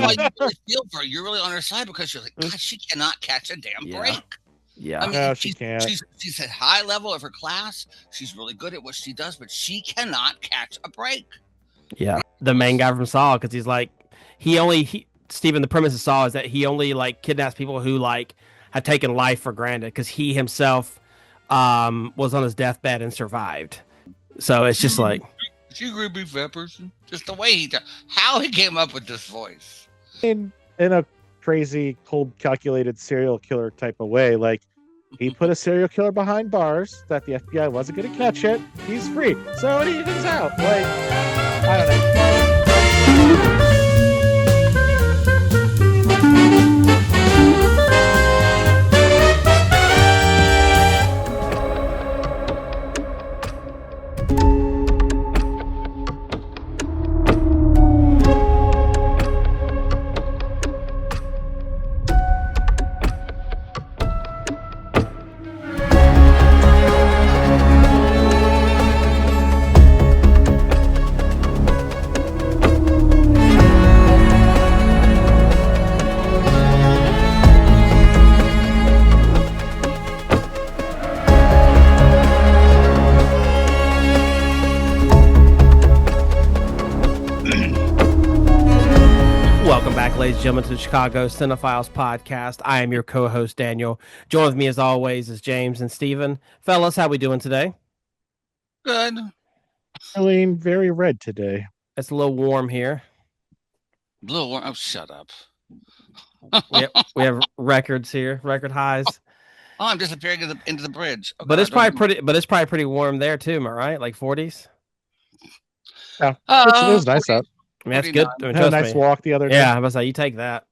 why you really feel for her. You're really on her side because you're like, God, she cannot catch a damn break. Yeah. I mean, No, she can't. she's at high level of her class. She's really good at what she does, but she cannot catch a break. Yeah. The main guy from Saw, because he's like, Steven, the premise of Saw is that he only like kidnaps people who like have taken life for granted because he himself was on his deathbed and survived. So it's just like, She agree be a fat person. Just the way how he came up with this voice. In a crazy, cold, calculated serial killer type of way, like he put a serial killer behind bars that the FBI wasn't going to catch it. He's free, so it evens out. Like, I don't know. ladies and gentlemen, to the Chicago Cinephiles podcast. I am your co-host, Daniel. Join with me, as always, is James and Steven. Fellas, how we doing today? Good. Feeling very red today. It's a little warm here. A little warm. Oh, shut up. we have records here, record highs. Oh, I'm disappearing into the bridge. Oh, but God, it's probably pretty warm there too, am I right? Like 40s? Yeah, it was nice out. I mean, that's good. I mean, had a nice walk the other day. Yeah, I was like, you take that.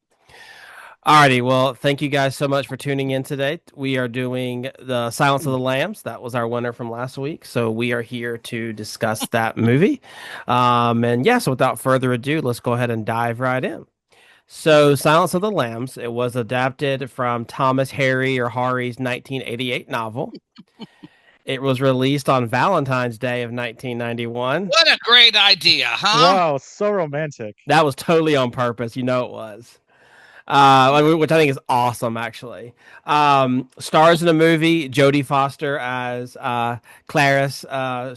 Alrighty, well, thank you guys so much for tuning in today. We are doing the Silence of the Lambs. That was our winner from last week, so we are here to discuss that movie. And yeah, so without further ado, let's go ahead and dive right in. So, Silence of the Lambs, it was adapted from Thomas Harry or Harry's 1988 novel. It was released on Valentine's Day of 1991. What a great idea, huh? Wow, so romantic. That was totally on purpose. You know it was. Which I think is awesome, actually. Stars in the movie, Jodie Foster as Clarice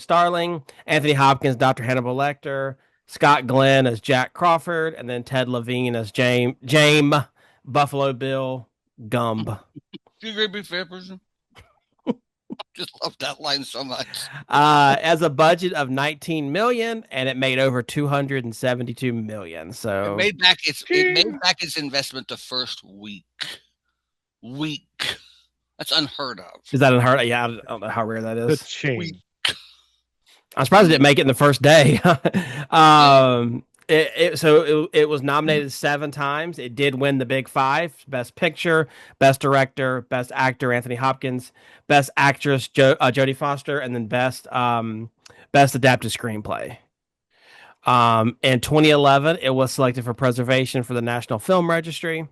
Starling, Anthony Hopkins, Dr. Hannibal Lecter, Scott Glenn as Jack Crawford, and then Ted Levine as James Buffalo Bill Gumb. Do you agree, be a fair person? Just love that line so much. As a budget of $19 million, and it made over $272 million. So it made back its investment the first week. That's unheard of. Is that unheard of? Yeah, I don't know how rare that is. I'm surprised it didn't make it in the first day. It was nominated 7 times. It did win the Big Five: Best Picture, Best Director, Best Actor Anthony Hopkins, Best Actress Jodie Foster, and then Best Adapted Screenplay. In 2011, it was selected for preservation for the National Film Registry.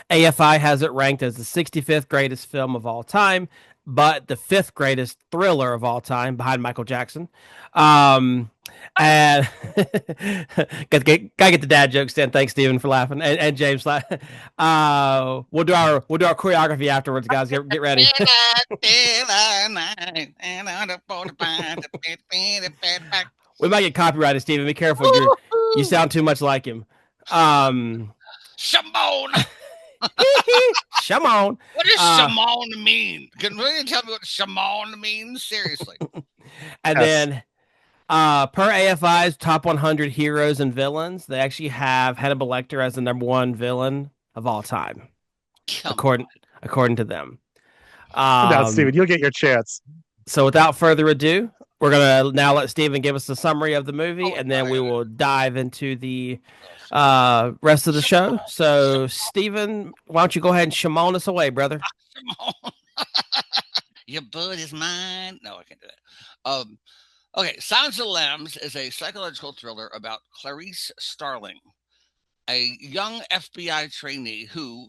AFI has it ranked as the 65th greatest film of all time, but the 5th greatest thriller of all time, behind Michael Jackson. And gotta get the dad jokes in. Thanks, Steven, for laughing, and James. We'll do our choreography afterwards, guys. Get ready. We might get copyrighted, Steven. Be careful. You sound too much like him. Shimon. Shimon. What does Shimon mean? Can you tell me what Shimon means? Seriously. And then, per AFI's top 100 heroes and villains, they actually have Hannibal Lecter as the #1 villain of all time, according to them. Now, Steven, you'll get your chance. So, without further ado, we're gonna now let Steven give us a summary of the movie, and then we will dive into the rest of the show. So, Steven, why don't you go ahead and Shimon us away, brother? Your blood is mine. No, I can't do that. Okay, Silence of the Lambs is a psychological thriller about Clarice Starling, a young FBI trainee who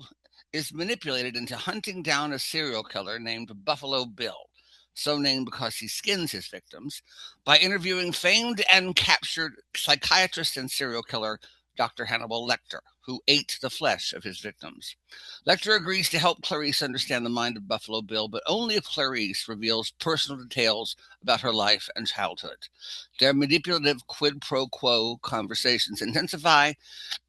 is manipulated into hunting down a serial killer named Buffalo Bill, so named because he skins his victims, by interviewing famed and captured psychiatrist and serial killer Dr. Hannibal Lecter, who ate the flesh of his victims. Lecter agrees to help Clarice understand the mind of Buffalo Bill, but only if Clarice reveals personal details about her life and childhood. Their manipulative quid pro quo conversations intensify,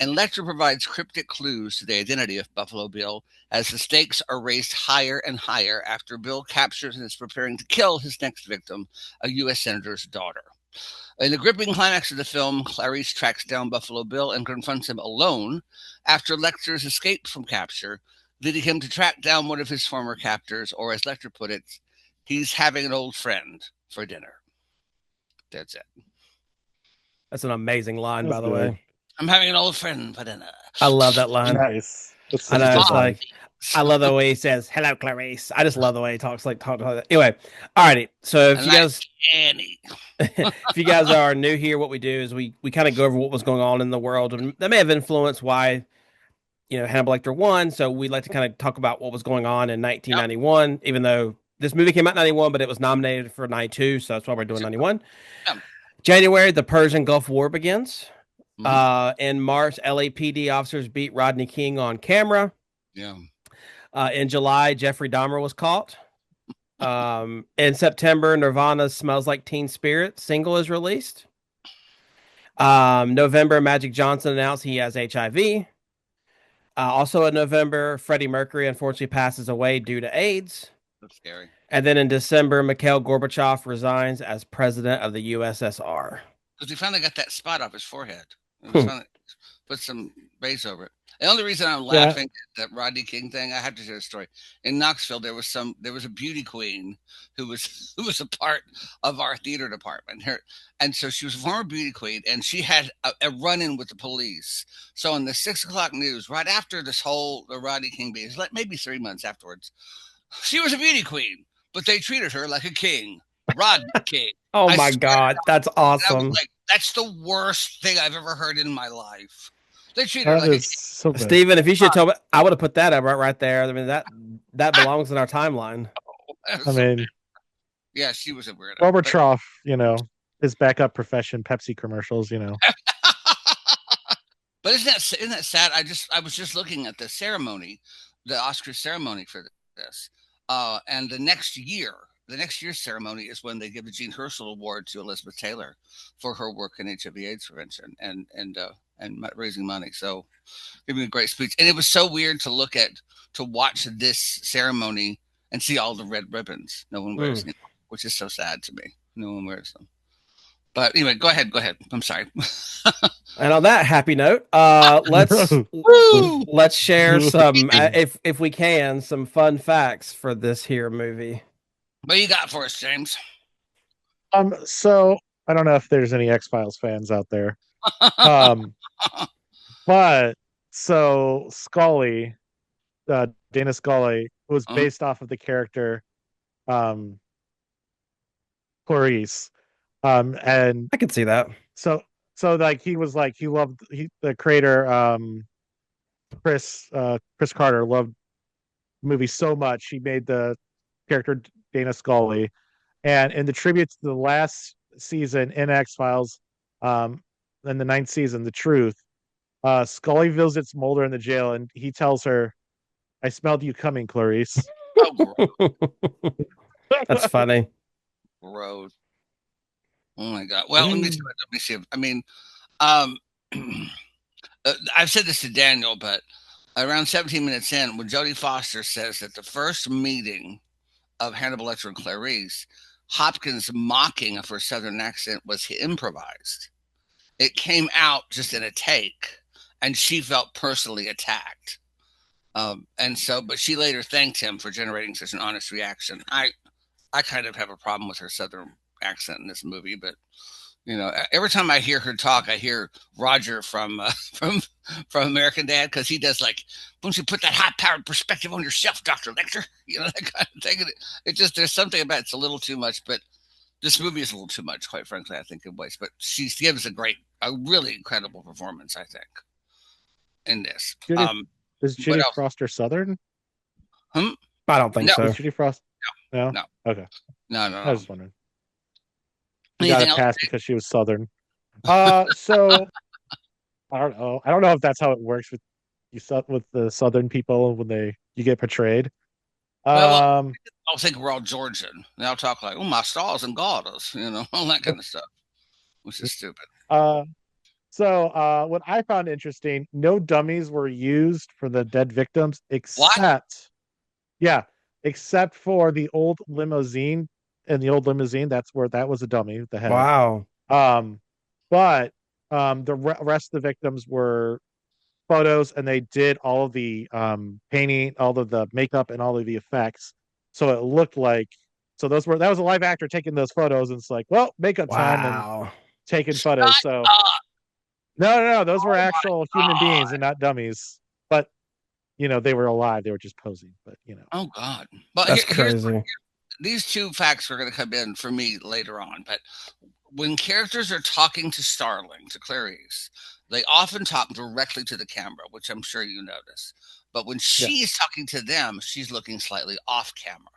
and Lecter provides cryptic clues to the identity of Buffalo Bill as the stakes are raised higher and higher after Bill captures and is preparing to kill his next victim, a U.S. Senator's daughter. In the gripping climax of the film, Clarice tracks down Buffalo Bill and confronts him alone after Lecter's escape from capture, leading him to track down one of his former captors, or as Lecter put it, he's having an old friend for dinner. That's it. That's an amazing line, That's by the good. way. I'm having an old friend for dinner. I love that line. Nice. That's I such a know, good it's line. like, I love the way he says, "Hello, Clarice." I just love the way he talks like that. Anyway, alrighty. So if And you like guys Annie. if you guys are new here, what we do is we kind of go over what was going on in the world, and that may have influenced why Hannibal Lecter won. So we like to kind of talk about what was going on in 1991, even though this movie came out in 91, but it was nominated for 92, so that's why we're doing 91. Yeah. January, the Persian Gulf War begins. Mhm. In March, LAPD officers beat Rodney King on camera. Yeah. In July, Jeffrey Dahmer was caught. In September, Nirvana's "Smells Like Teen Spirit" single is released. November, Magic Johnson announced he has HIV. Also in November, Freddie Mercury unfortunately passes away due to AIDS. That's scary. And then in December, Mikhail Gorbachev resigns as president of the USSR. Because he finally got that spot off his forehead. It was finally put some base over it. The only reason I'm laughing at that Rodney King thing, I have to share a story. In Knoxville, there was a beauty queen who was a part of our theater department. And so she was a former beauty queen, and she had a run-in with the police. So on the 6 o'clock news, right after the Rodney King beat, like maybe 3 months afterwards, she was a beauty queen, but they treated her like a king. Rodney King. Oh my God, that's awesome. I was like, that's the worst thing I've ever heard in my life. They treat her That like is so good. Steven, if you should tell me, I would have put that up right there. I mean, that belongs in our timeline. I mean, yeah, she was a weirdo. Gorbachev, his backup profession, Pepsi commercials, But isn't that sad? I was just looking at the ceremony, the Oscar ceremony for this, and the next year's ceremony is when they give the Jean Herschel Award to Elizabeth Taylor for her work in HIV/AIDS prevention and raising money. So, giving a great speech, and it was so weird to watch this ceremony and see all the red ribbons. No one wears them, which is so sad to me. No one wears them. But anyway, go ahead. I'm sorry. And on that happy note, let's share some, if we can, some fun facts for this here movie. What you got for us, James? So I don't know if there's any X-Files fans out there. But so Scully, Dana Scully, was based off of the character Clarice. And I could see that. So like he loved the creator Chris Carter loved the movie so much he made the character Dana Scully. And in the tribute to the last season in X-Files, in the 9th season, The Truth, Scully visits Mulder in the jail and he tells her, "I smelled you coming, Clarice." Oh, that's funny. Gross. Oh my God. Well, let me see. I mean, I've said this to Daniel, but around 17 minutes in, when Jodie Foster says that the first meeting of Hannibal Lecter and Clarice, Hopkins' mocking of her Southern accent was improvised. It came out just in a take, and she felt personally attacked. But she later thanked him for generating such an honest reaction. I kind of have a problem with her Southern accent in this movie, but every time I hear her talk, I hear Roger from American Dad, because he does like, "Don't you put that high-powered perspective on yourself, Dr. Lecter?" That kind of thing. It just, there's something about it's a little too much, but this movie is a little too much, quite frankly, I think, in ways. But she gives a really incredible performance, I think, in this. Is Judy Foster Southern? I don't think so. Is Judy Foster? No. Okay. No. I was just wondering. You got a pass because she was Southern. So I don't know. I don't know if that's how it works with with the Southern people when you get portrayed. Well, Um, I'll think we're all Georgian. They'll talk like, "Oh, my stars and garters," all that kind of stuff, which is stupid. uh, what I found interesting, no dummies were used for the dead victims What? yeah, except for the old limousine. In the old limousine, that's where that was a dummy with the head. Wow. Um, but the rest of the victims were photos, and they did all of the painting, all of the makeup, and all of the effects. So it looked like that was a live actor taking those photos, and it's like, well, makeup time and Wow. taking Shut photos. So up! no, those were Oh actual my human beings god! and not dummies. But they were alive. They were just posing. But Oh god! But That's here's crazy. these two facts are going to come in for me later on. But when characters are talking to Starling, to Clarice, they often talk directly to the camera, which I'm sure you notice. But when yeah, she's talking to them, she's looking slightly off camera.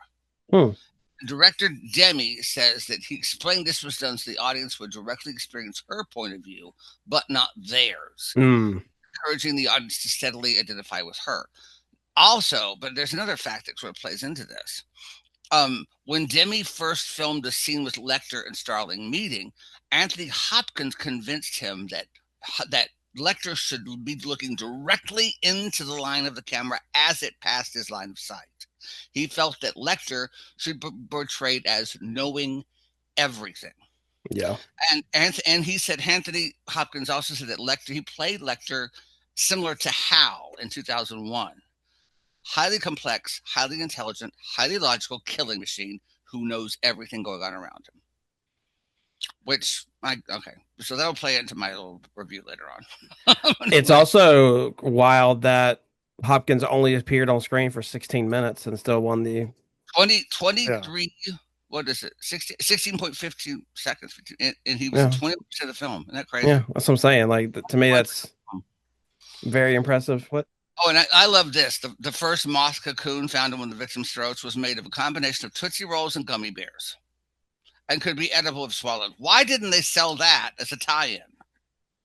Hmm. Director Demi says that he explained this was done so the audience would directly experience her point of view, but not theirs, Mm. encouraging the audience to steadily identify with her. Also, but there's another fact that sort of plays into this. When Demi first filmed the scene with Lecter and Starling meeting, Anthony Hopkins convinced him that Lecter should be looking directly into the line of the camera as it passed his line of sight. He felt that Lecter should be portrayed as knowing everything. Yeah. And he said Anthony Hopkins also said that Lecter he played Lecter similar to Hal in 2001. Highly complex, highly intelligent, highly logical killing machine who knows everything going on around him. Okay, so that'll play into my little review later on. It's also wild that Hopkins only appeared on screen for 16 minutes and still won the 20, yeah. 23, what is it? 16.15 seconds. And he was in Yeah. 20% of the film. Isn't that Yeah, crazy? that's what I'm saying. Like to me, that's very impressive. What? Oh, and I love this. The first moth cocoon found in one of the victim's throats was made of a combination of Tootsie Rolls and gummy bears and could be edible if swallowed. Why didn't they sell that as a tie-in?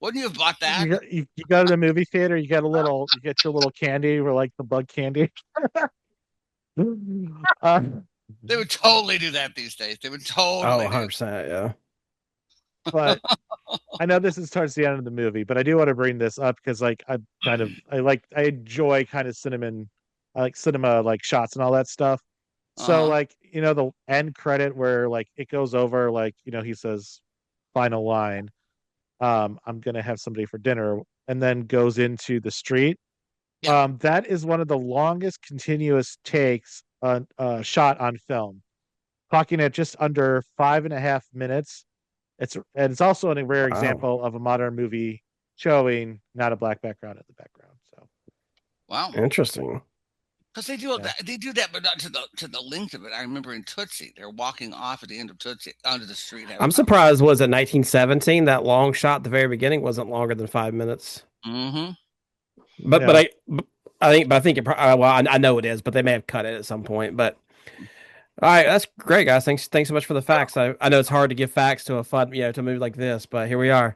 Wouldn't you have bought that? You go to the movie theater, you get your little candy or like the bug candy. uh, They would totally do that these days. They would Oh, totally do. 100%. Yeah. but I know this is towards the end of the movie, but I do want to bring this up because like I enjoy kind of I like cinema like shots and all that stuff. So Uh-huh. like the end credit where like it goes over like he says final line, I'm gonna have somebody for dinner, and then goes into the street. Yeah. That is one of the longest continuous takes on shot on film, clocking at just under 5.5 minutes. It's also a rare Wow. example of a modern movie showing not a black background in the background. So Wow. Interesting. Because they do yeah, that. They do that, but not to the length of it. I remember in Tootsie, they're walking off at the end of Tootsie onto the street having I'm conversation. surprised. Was it 1917? That long shot at the very beginning wasn't longer than 5 minutes. Mm-hmm. But yeah. I think well, I know it is, but they may have cut it at some point. But all right, that's great, guys. Thanks so much for the facts. I know it's hard to give facts to a fun, to a movie like this, but here we are.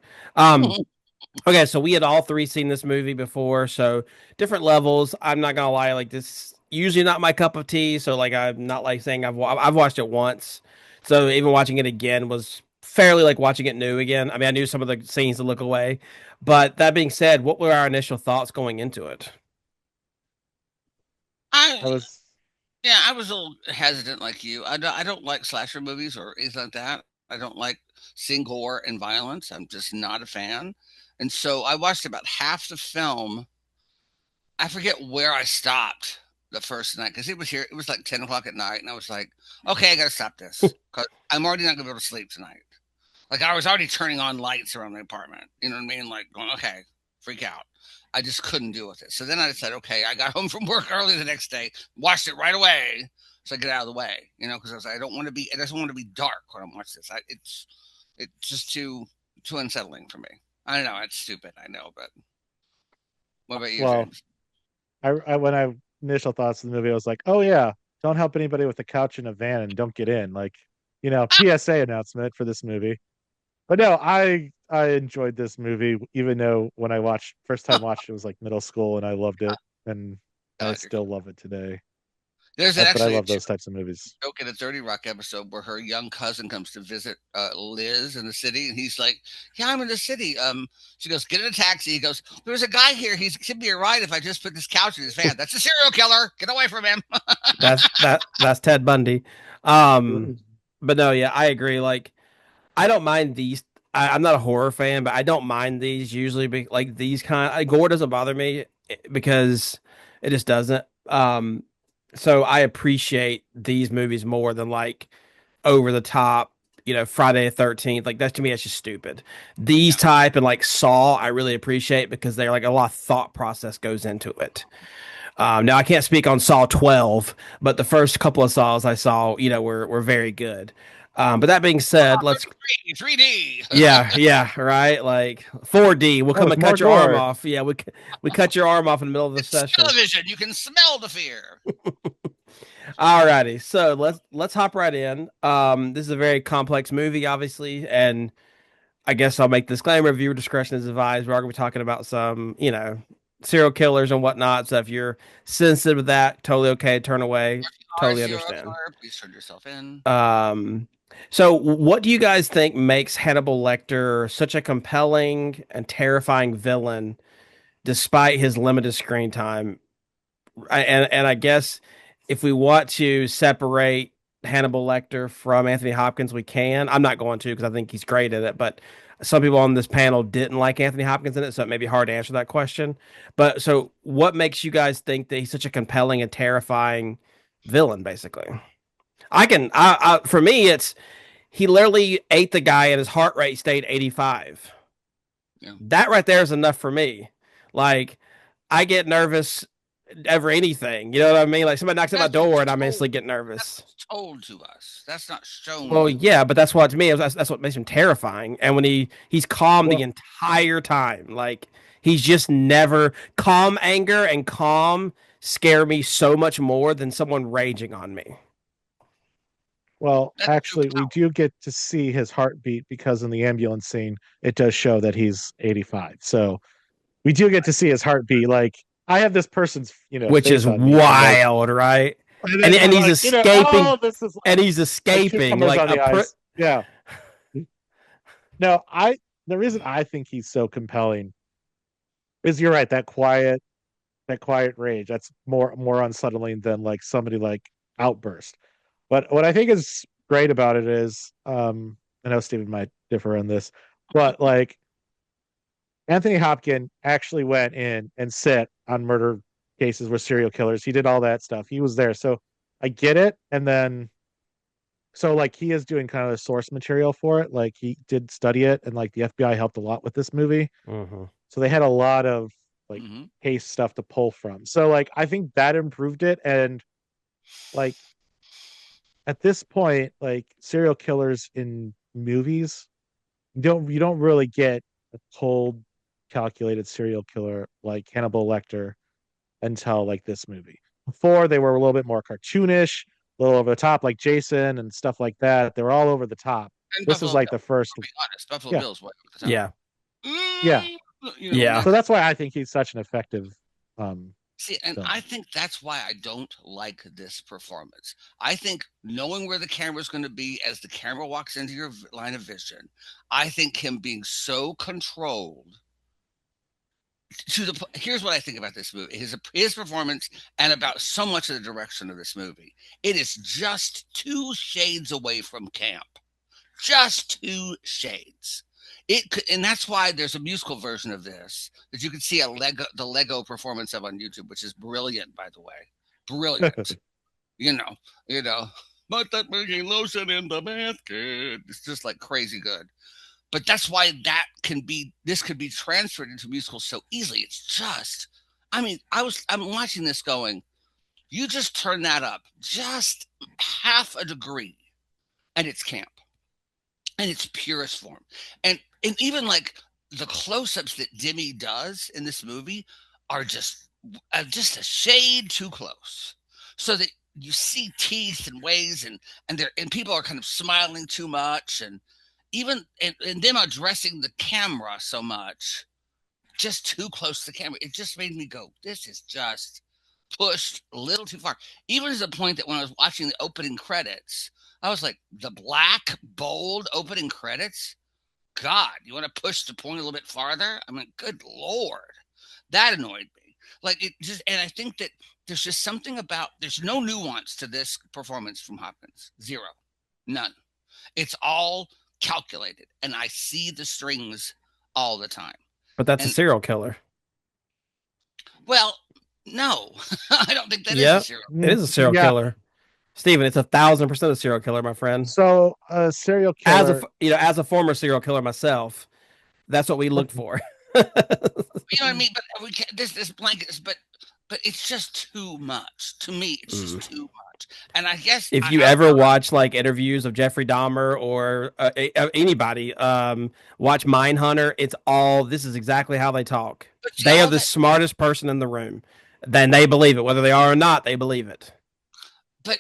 Okay, so we had all three seen this movie before, so different levels. I'm not gonna lie, like this usually not my cup of tea. So like I'm not like saying I've watched it once, so even watching it again was fairly like watching it new again. I mean, I knew some of the scenes to look away, but that being said, what were our initial thoughts going into it? I I was Yeah, I was a little hesitant like you. I don't like slasher movies or anything like that. I don't like seeing gore and violence. I'm just not a fan. And so I watched about half the film. I forget where I stopped the first night because it was here. It was like 10 o'clock at night, and I was like, okay, I got to stop this because I'm already not going to be able to sleep tonight. Like I was already turning on lights around the apartment. You know what I mean? Like going, okay, freak out. I just couldn't deal with it. So then I said, okay, I got home from work early the next day, watched it right away, so I get out of the way. Because I was like, I don't want to be. It doesn't want to be dark when I'm watching this. It's just too unsettling for me. I don't know. It's stupid. I know, but what about you, well. James? I when I initial thoughts of the movie, I was like, oh yeah, don't help anybody with a couch in a van and don't get in. Like, PSA announcement for this movie. But no, I enjoyed this movie, even though when I first time watched it was like middle school, and I loved it, and I God, you're still love it today. there's But I actually a love those types of movies. joke in a 30 Rock episode where her young cousin comes to visit Liz in the city, and he's like, "Yeah, I'm in the city." She goes, "Get in a taxi." He goes, "There's a guy here. He's give me a ride if I just put this couch in his van." That's a serial killer. Get away from him. That's Ted Bundy. Um, but no, yeah, I agree. Like, I don't mind these. I'm not a horror fan, but I don't mind these usually. Like these gore doesn't bother me because it just doesn't. So I appreciate these movies more than like over the top. Friday the 13th. Like that to me, that's just stupid. These Yeah. type and like Saw, I really appreciate because they're like a lot of thought process goes into it. Now I can't speak on Saw 12, but the first couple of Saws I saw, were very good. But that being said, let's 3D. yeah, right. Like 4D, we'll Oh, come there's and more cut your arm gore. off. Yeah, we cut your arm off in the middle of the It's session. television. You can smell the fear. Alrighty, so let's hop right in. This is a very complex movie, obviously, and I guess I'll make the disclaimer: viewer discretion is advised. We're going to be talking about some, serial killers and whatnot. So if you're sensitive to that, totally okay. Turn away. Totally Serial understand. killer. Please turn yourself in. So what do you guys think makes Hannibal Lecter such a compelling and terrifying villain, despite his limited screen time? And I guess if we want to separate Hannibal Lecter from Anthony Hopkins, we can. I'm not going to because I think he's great at it, but some people on this panel didn't like Anthony Hopkins in it, so it may be hard to answer that question. But so what makes you guys think that he's such a compelling and terrifying villain, basically? For me, it's he literally ate the guy and his heart rate stayed 85. Yeah. That right there is enough for me. Like, I get nervous over anything. You know what I mean? Like somebody knocks at my That's door and I told, instantly get nervous. that's told to us. That's not shown Well, to us. yeah, but that's what to me that's what makes him terrifying. And when he's calm the Well, entire time, like he's just never calm. Anger and calm scare me so much more than someone raging on me. well, That's too actually, we do get to see his heartbeat because in the ambulance scene, it does show that he's 85. So we do get to see his heartbeat. Like I have this person's, Which face is on me, and like, wild, right? and And then and we're he's like, escaping, oh, this is and he's like escaping cucumbers like on the eyes. Yeah. No, the reason I think he's so compelling is you're right, that quiet rage. That's more unsettling than like somebody like outburst. But what I think is great about it is, I know Steven might differ on this, but like Anthony Hopkins actually went in and sat on murder cases with serial killers. He did all that stuff. He was there. So I get it. And then so like he is doing kind of the source material for it. Like he did study it, and like the FBI helped a lot with this movie. hmm So they had a lot of like hmm case stuff to pull from. So like I think that improved it. And like at this point, like serial killers in movies, you don't really get a cold, calculated serial killer like Hannibal Lecter until like this movie. Before they were a little bit more cartoonish, a little over the top, like Jason and stuff like that. They were all over the top. And This is Buffalo like Bill. the first, I'll be honest. Buffalo yeah, Bill's way over the top. Yeah, yeah. yeah. So that's why I think he's such an effective See, and film. I think that's why I don't like this performance. I think knowing where the camera is going to be as the camera walks into your line of vision, I think him being so controlled here's what I think about this movie: his performance, and about so much of the direction of this movie. It is just 2 shades away from camp, just 2 shades. And that's why there's a musical version of this that you can see the Lego performance of on YouTube, which is brilliant, by the way, brilliant. you know, you know, but that making lotion in the basket. It's just like crazy good. But that's why this could be transferred into musicals so easily. It's just, I mean, I'm watching this going, you just turn that up just half a degree, and it's camp, and its purest form, and even like the close-ups that Demi does in this movie are just a shade too close, so that you see teeth and ways, and people are kind of smiling too much, and even and them addressing the camera so much, just too close to the camera, it just made me go, this is just pushed a little too far. Even to the point that when I was watching the opening credits, I was like, the black, bold opening credits? God, you want to push the point a little bit farther? I mean, good Lord. That annoyed me. Like it just, and I think that there's just something about, there's no nuance to this performance from Hopkins. Zero. None. It's all calculated. And I see the strings all the time. But that's a And serial killer. well, no, I don't think that is a Yeah, serial. it is a serial Yeah. killer. Steven, it's 1,000% a serial killer, my friend. So a serial As a killer. as a former serial killer myself, that's what we looked for. You know what I mean? But we can't, this blanket, but it's just too much to me. It's just too much. And I guess If you ever watch like interviews of Jeffrey Dahmer or anybody, watch Mindhunter. It's all this is exactly how they talk. but see, They are all the that, smartest person in the room. Then they believe it, whether they are or not. They believe it. but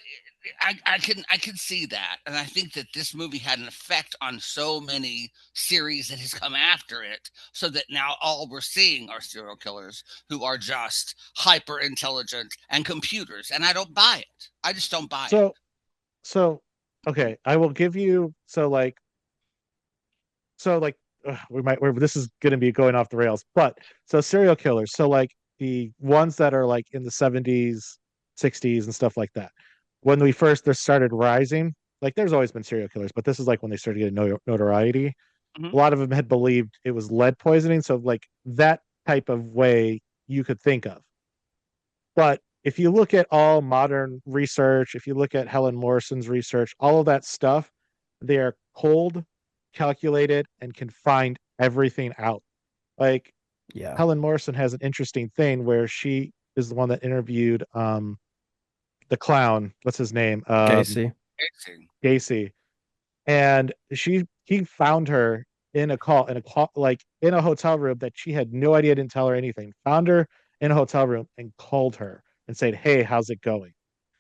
I can see that, and I think that this movie had an effect on so many series that has come after it, so that now all we're seeing are serial killers who are just hyper intelligent and computers, and I don't buy it. I just don't buy it. So okay, I will give you this is going to be going off the rails, but so serial killers, so like the ones that are like in the 70s, 60s and stuff like that. When we first there started rising, like there's always been serial killers, but this is like when they started getting notoriety. Mhm. A lot of them had believed it was lead poisoning, so like that type of way you could think of. But if you look at all modern research, if you look at Helen Morrison's research, all of that stuff, they are cold, calculated, and can find everything out. Like Yeah, Helen Morrison has an interesting thing where she is the one that interviewed the clown. What's his name? Casey. Gacy. And he found her in a call like in a hotel room that she had no idea, didn't tell her anything, found her in a hotel room and called her and said, hey, how's it going?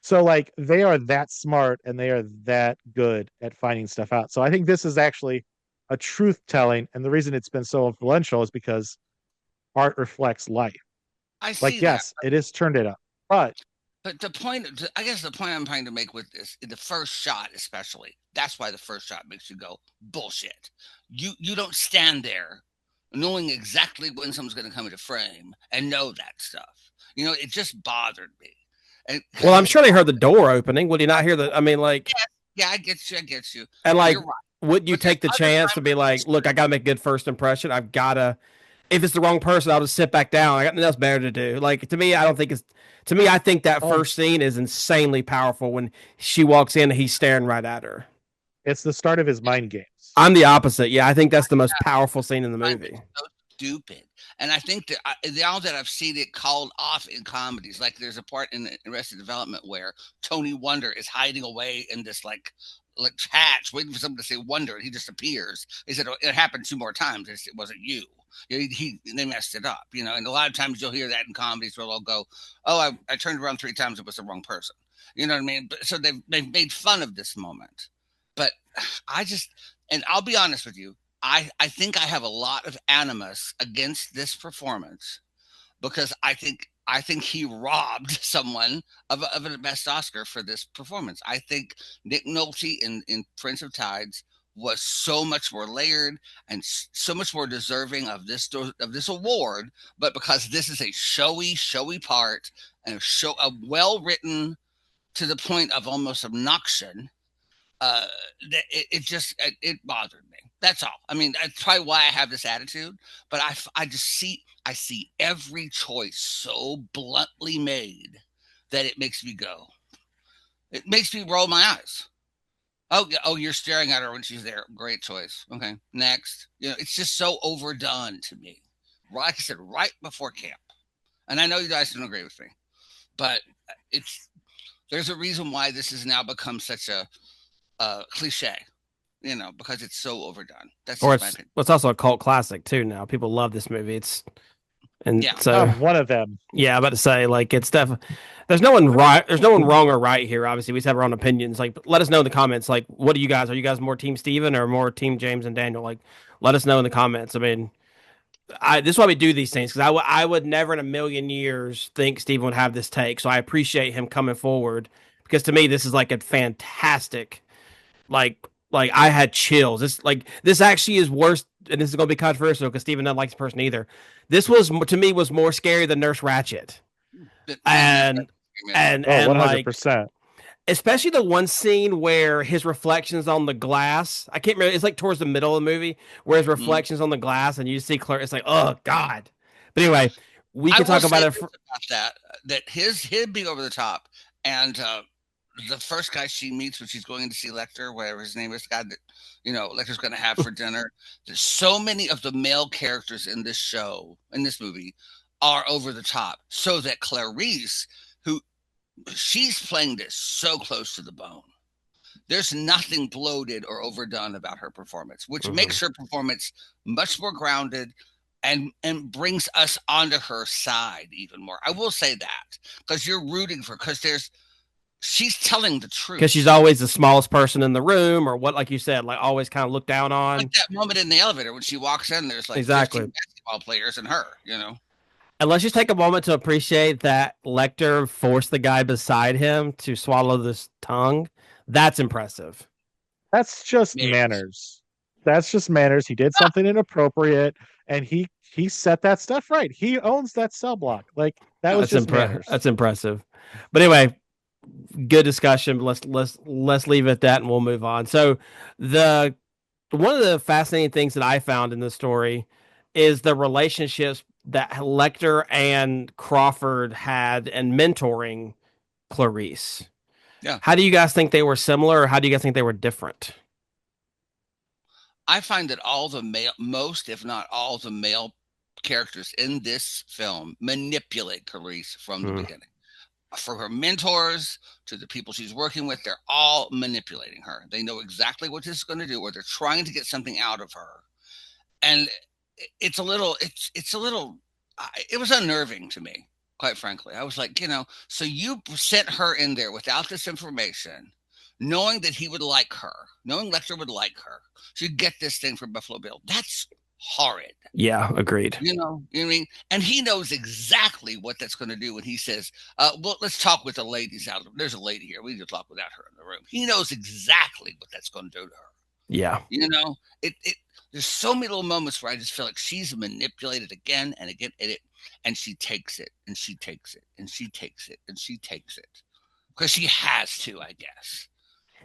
So like they are that smart and they are that good at finding stuff out. So I think this is actually a truth telling, and the reason it's been so influential is because art reflects life. I Like see that. yes, it is turned it up, but But I guess the point I'm trying to make with this, the first shot especially, that's why the first shot makes you go bullshit. You don't stand there knowing exactly when someone's going to come into frame and know that stuff. You know, it just bothered me. And Well, because I'm it's sure they heard the door opening. Would you not hear the? I mean, like, yes, yeah, I get you, I get you. and like, You're right. wouldn't you But there's take the other chance to times be like, look, I gotta make a good first impression. I've gotta. If it's the wrong person, I'll just sit back down. I got nothing else better to do. Like to me, I don't think it's. To me, I think that oh, first scene is insanely powerful when she walks in and he's staring right at her. it's the start of his mind games. I'm the opposite. Yeah, I think that's the most powerful scene in the find it movie. so stupid. And I think that now that I've seen it called off in comedies, like there's a part in Arrested Development where Tony Wonder is hiding away in this like hatch, waiting for someone to say Wonder, and he just appears. He said, "Oh, it happened two more times. It wasn't you." They messed it up, you know. And a lot of times you'll hear that in comedies where they'll go, "Oh, I turned around three times. It was the wrong person." You know what I mean? But, so they've made fun of this moment. But I just, and I'll be honest with you, I think I have a lot of animus against this performance because I think he robbed someone of a best Oscar for this performance. I think Nick Nolte in Prince of Tides was so much more layered and so much more deserving of this award, but because this is a showy part and a well written to the point of almost obnoxious, uh, it just it bothered me. That's all. I mean, that's probably why I have this attitude. But I just I see every choice so bluntly made that it makes me go. It makes me roll my eyes. Oh, you're staring at her when she's there. Great choice. Okay, next. You know, it's just so overdone to me. Like I said, right before camp. And I know you guys don't agree with me, but it's there's a reason why this has now become such a cliche, you know, because it's so overdone. That's Or just my it's opinion. it's also a cult classic too. Now people love this movie. It's And Yeah. so, I'm one of them. yeah, I'm about to say, like, it's definitely, there's no one right, there's no one wrong or right here. Obviously, we just have our own opinions. Like, let us know in the comments, like, what do you guys, are you guys more Team Steven or more Team James and Daniel? Like, let us know in the comments. I mean, this is why we do these things, because I would never in a million years think Steven would have this take. So I appreciate him coming forward, because to me, this is like a fantastic, like I had chills. This actually is worse, and this is going to be controversial because Steven doesn't like this person either. This was to me was more scary than Nurse Ratchet, and and Oh, and like 100%. especially the one scene where his reflections on the glass. I can't remember. It's like towards the middle of the movie where his Mhm. reflections on the glass, and you see Claire. It's like, oh God. But anyway, we I can will talk say about it. this about that his being over the top, and the first guy she meets when she's going in to see Lecter, whatever his name is, the guy that Lecter's going to have for dinner. There's so many of the male characters in this show, in this movie, are over the top, so that Clarice, who she's playing this so close to the bone. There's nothing bloated or overdone about her performance, which makes her performance much more grounded and brings us onto her side even more. I will say that because you're rooting for because she's telling the truth. Because she's always the smallest person in the room, or what, like you said, like always kind of looked down on. Like that moment in the elevator when she walks in, there's like Exactly. 15 basketball players and her, And let's just take a moment to appreciate that Lecter forced the guy beside him to swallow this tongue. That's impressive. That's just Yeah. manners. That's just manners. He did something inappropriate, and he set that stuff right. He owns that cell block. Like that was just manners. That's impressive. But anyway, good discussion. Let's leave it at that, and we'll move on. So the one of the fascinating things that I found in the story is the relationships that Lecter and Crawford had and mentoring Clarice. Yeah. How do you guys think they were similar, or how do you guys think they were different? I find that most, if not all, the male characters in this film manipulate Clarice from the beginning. For her mentors to the people she's working with, they're all manipulating her. They know exactly what this is going to do, or they're trying to get something out of her. And it was unnerving to me, quite frankly. I was like, so you sent her in there without this information, knowing that he would like her, knowing Lecter would like her. She'd get this thing from Buffalo Bill. That's horrid. Yeah, agreed. You know what I mean? And he knows exactly what that's going to do when he says, well, let's talk with the ladies out. There's a lady here. We need to talk without her in the room. He knows exactly what that's going to do to her. Yeah. There's so many little moments where I just feel like she's manipulated again and again, and she takes it, and she takes it, and she takes it, and she takes it. Because she has to, I guess.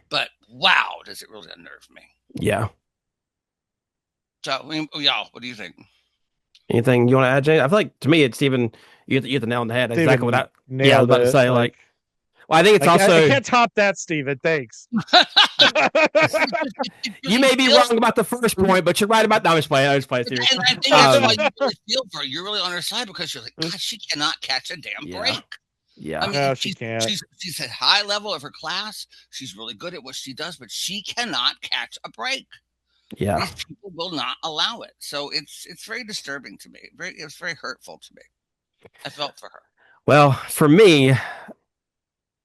But wow, does it really unnerve me. Yeah. So, y'all, what do you think? Anything you want to add, Jay? I feel like to me, it's even you hit the nail on the head. Steven Exactly what I nailed I was about to say. Like, well, I think it's also I can't top that, Steven. Thanks. You may be wrong about the first point, but you're right about. No, I'm just playing. And I think that's why you really feel for her. You're really on her side because you're like, God, she cannot catch a damn break. Yeah. I mean, no, she can't. She's at high level of her class. She's really good at what she does, but she cannot catch a break. Yeah. These people will not allow it. So it's very disturbing to me. It was very hurtful to me. I felt for her. Well, for me,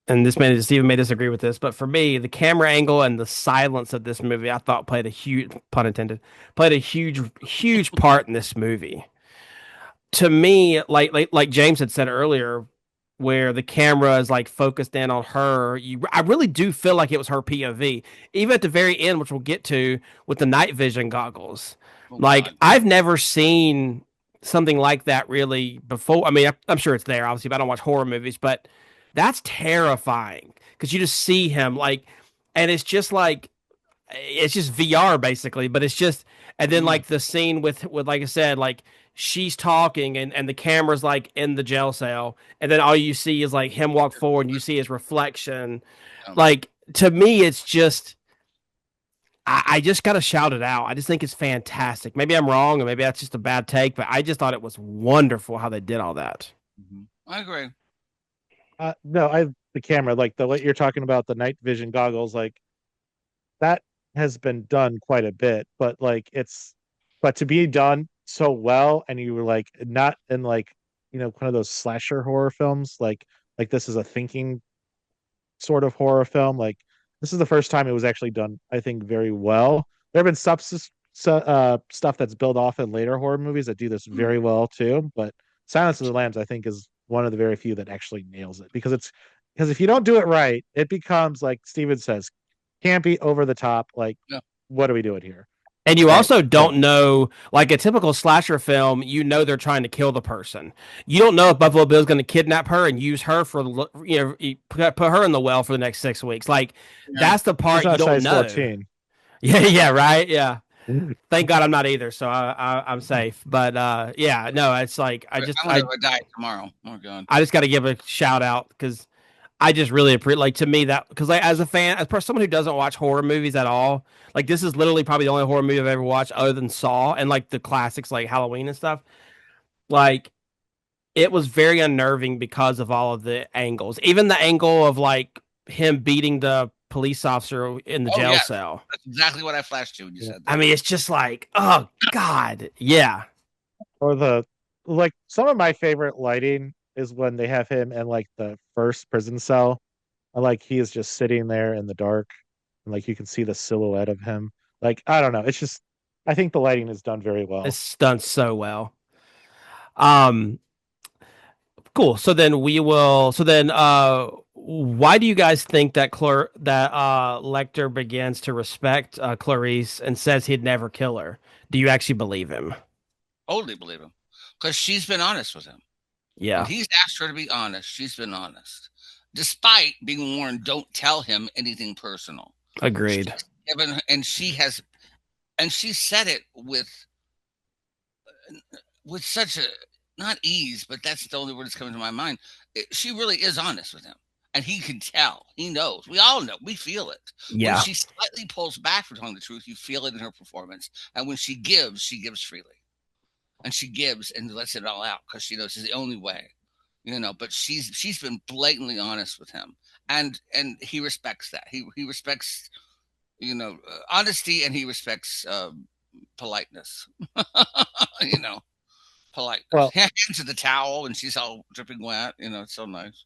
and Steven may disagree with this, but for me, the camera angle and the silence of this movie, I thought played a huge, pun intended, played a huge part in this movie. To me, like James had said earlier, where the camera is like focused in on her, I really do feel like it was her POV. Even at the very end, which we'll get to with the night vision goggles. God. I've never seen something like that really before. I mean, I'm sure it's there, obviously, but I don't watch horror movies, but that's terrifying because you just see him and it's just VR basically, but it's just, and then like the scene with like I said, like she's talking and the camera's like in the jail cell, and then all you see is like him walk forward and you see his reflection. Like, to me, it's just, I just got to shout it out. I just think it's fantastic. Maybe I'm wrong, or maybe that's just a bad take, but I just thought it was wonderful how they did all that. I agree. No, the camera, like what you're talking about, the night vision goggles, like that has been done quite a bit, but to be done so well, and you were like not in like one of those slasher horror films, like this is a thinking sort of horror film. Like this is the first time it was actually done, I think, very well. There have been stuff that's built off in later horror movies that do this Mm. very well too, but Silence of the Lambs, I think, is one of the very few that actually nails it because if you don't do it right, it becomes like Steven says, campy, over the top. Like, Yeah. what are we doing here? And you Right. also So don't know, like a typical slasher film, they're trying to kill the person. You don't know if Buffalo Bill's going to kidnap her and use her for, put her in the well for the next 6 weeks. Like, Yeah. that's the she's part you not don't size know. 14. Yeah, yeah, right. Yeah. Thank God I'm not either, so I'm safe. But yeah, no, it's like I'm gonna have a diet tomorrow. Oh god. I just got to give a shout out because I just really appreciate, like, to me, that because, like, as a fan, someone who doesn't watch horror movies at all, like, this is literally probably the only horror movie I've ever watched other than Saw and like the classics like Halloween and stuff. Like, it was very unnerving because of all of the angles, even the angle of like him beating the police officer in the Oh jail yes, cell. that's exactly what I flashed to when you Yeah. said I that. mean, it's just like, oh God, yeah, Or like some of my favorite lighting is when they have him in like the first prison cell. And like he is just sitting there in the dark, and like you can see the silhouette of him. Like, I don't know. It's just I think the lighting is done very well. it's done so well. Um, cool. So then we will. So then, why do you guys think that Lecter begins to respect Clarice and says he'd never kill her? Do you actually believe him? Totally believe him. Because she's been honest with him. When Yeah, he's asked her to be honest, she's been honest. Despite being warned, don't tell him anything personal. agreed. She's given and she said it with such a not ease, but that's the only word that's coming to my mind. She really is honest with him. And he can tell. He knows. We all know. We feel it. When Yeah, she slightly pulls back from telling the truth, you feel it in her performance. And when she gives freely. And she gives and lets it all out because she knows it's the only way. But she's been blatantly honest with him. And he respects that. He respects, honesty, and he respects politeness. you know, politeness. Well, He hands her the towel and she's all dripping wet. It's so nice.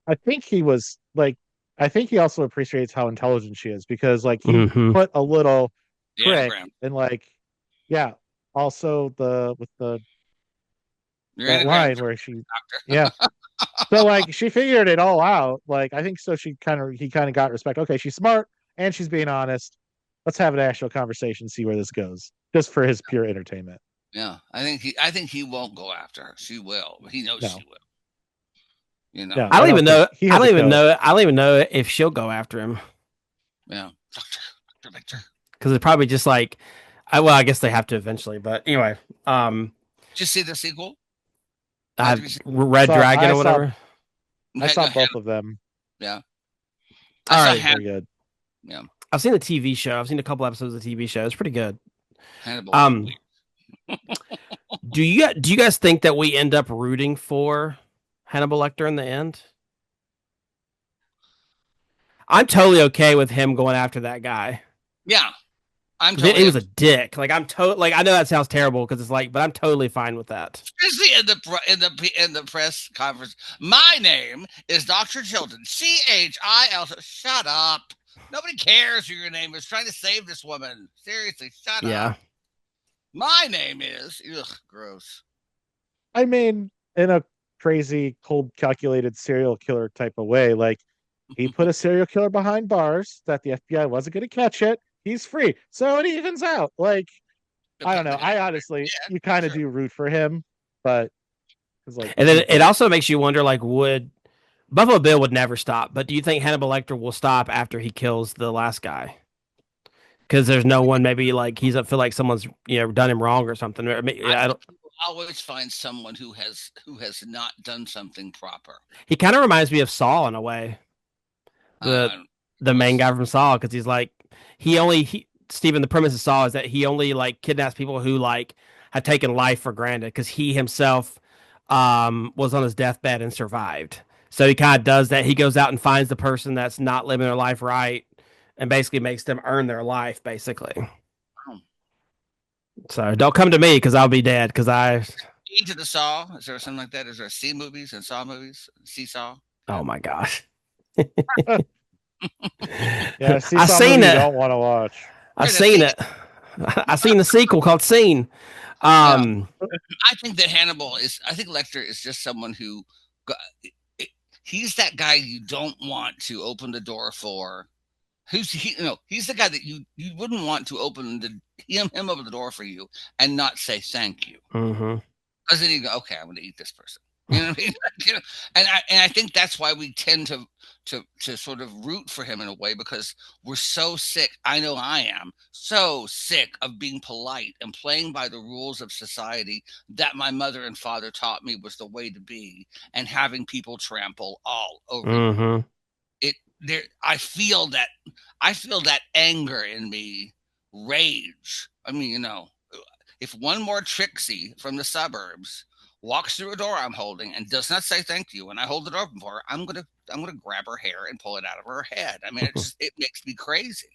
I think he was like I think he also appreciates how intelligent she is because like he hmm put a little The trick anagram. and like yeah, also the with the Your that anagram, line where she doctor. yeah. So like she figured it all out. Like I think so he kind of got respect. Okay, she's smart and she's being honest. Let's have an actual conversation, see where this goes. Just for his pure entertainment. Yeah, I think he won't go after her. She will. He knows she No. will. You No, know. I I don't don't even think know. he I has don't a even code. know. I don't even know if she'll go after him Yeah. Doctor Lecter. because it's probably just like, well, I guess they have to eventually. But anyway, Did you see the sequel? I Have you seen? Red Saw Dragon I or saw whatever. I saw both of them. Yeah. I All saw right, Very good. Yeah. I've seen the TV show. I've seen a couple episodes of the TV show. It's pretty good. Hannibal was Um, weird. do you guys think that we end up rooting for Hannibal Lecter in the end? I'm totally okay with him going after that guy. Yeah. I'm He totally was a dick. Like like I know that sounds terrible because it's like, but I'm totally fine with that. especially in the press conference. My name is Dr. Chilton. Chil. Shut up. Nobody cares who your name is. Trying to save this woman. Seriously, shut Yeah. up. My name is. Ugh, gross. I mean, in a crazy, cold, calculated serial killer type of way, like he put a serial killer behind bars that the FBI wasn't going to catch it. He's free, so it evens out. Like I don't know. I honestly, Yeah, you kind of sure. do root for him, but it's like And then it also makes you wonder, like, would Buffalo Bill would never stop, but do you think Hannibal Lecter will stop after he kills the last guy? Because there's no one, maybe like he's feel like someone's done him wrong or something. I I don't. think you will always find someone who has not done something proper. He kind of reminds me of Saul in a way. The Uh, the main guy from Saw, because he's like Stephen, the premise of Saw is that he only like kidnaps people who like have taken life for granted because he himself was on his deathbed and survived. So he kind of does that. He goes out and finds the person that's not living their life right and basically makes them earn their life, basically. So don't come to me because I'll be dead. Because I. E to the Saw. Is there something like that? Is there C movies and Saw movies? Seesaw. Oh my gosh. Yeah, I seesaw seen movie you it. don't want to watch. I Right, the seen thing it. I seen the sequel called Scene. Yeah, Um. I think that Hannibal is. I think Lecter is just someone who. He's that guy you don't want to open the door for. Who's he? He's the guy that you wouldn't want to open him open the door for you and not say thank you. Mm-hmm. Because then you go, okay, I'm going to eat this person. You know what I mean? And I think that's why we tend to sort of root for him in a way, because we're so sick. I know I am so sick of being polite and playing by the rules of society that my mother and father taught me was the way to be, and having people trample all over you. Mm-hmm. I feel that anger in me, rage. I mean, if one more Trixie from the suburbs walks through a door I'm holding and does not say thank you when I hold it open for her, I'm gonna grab her hair and pull it out of her head. I mean, it makes me crazy.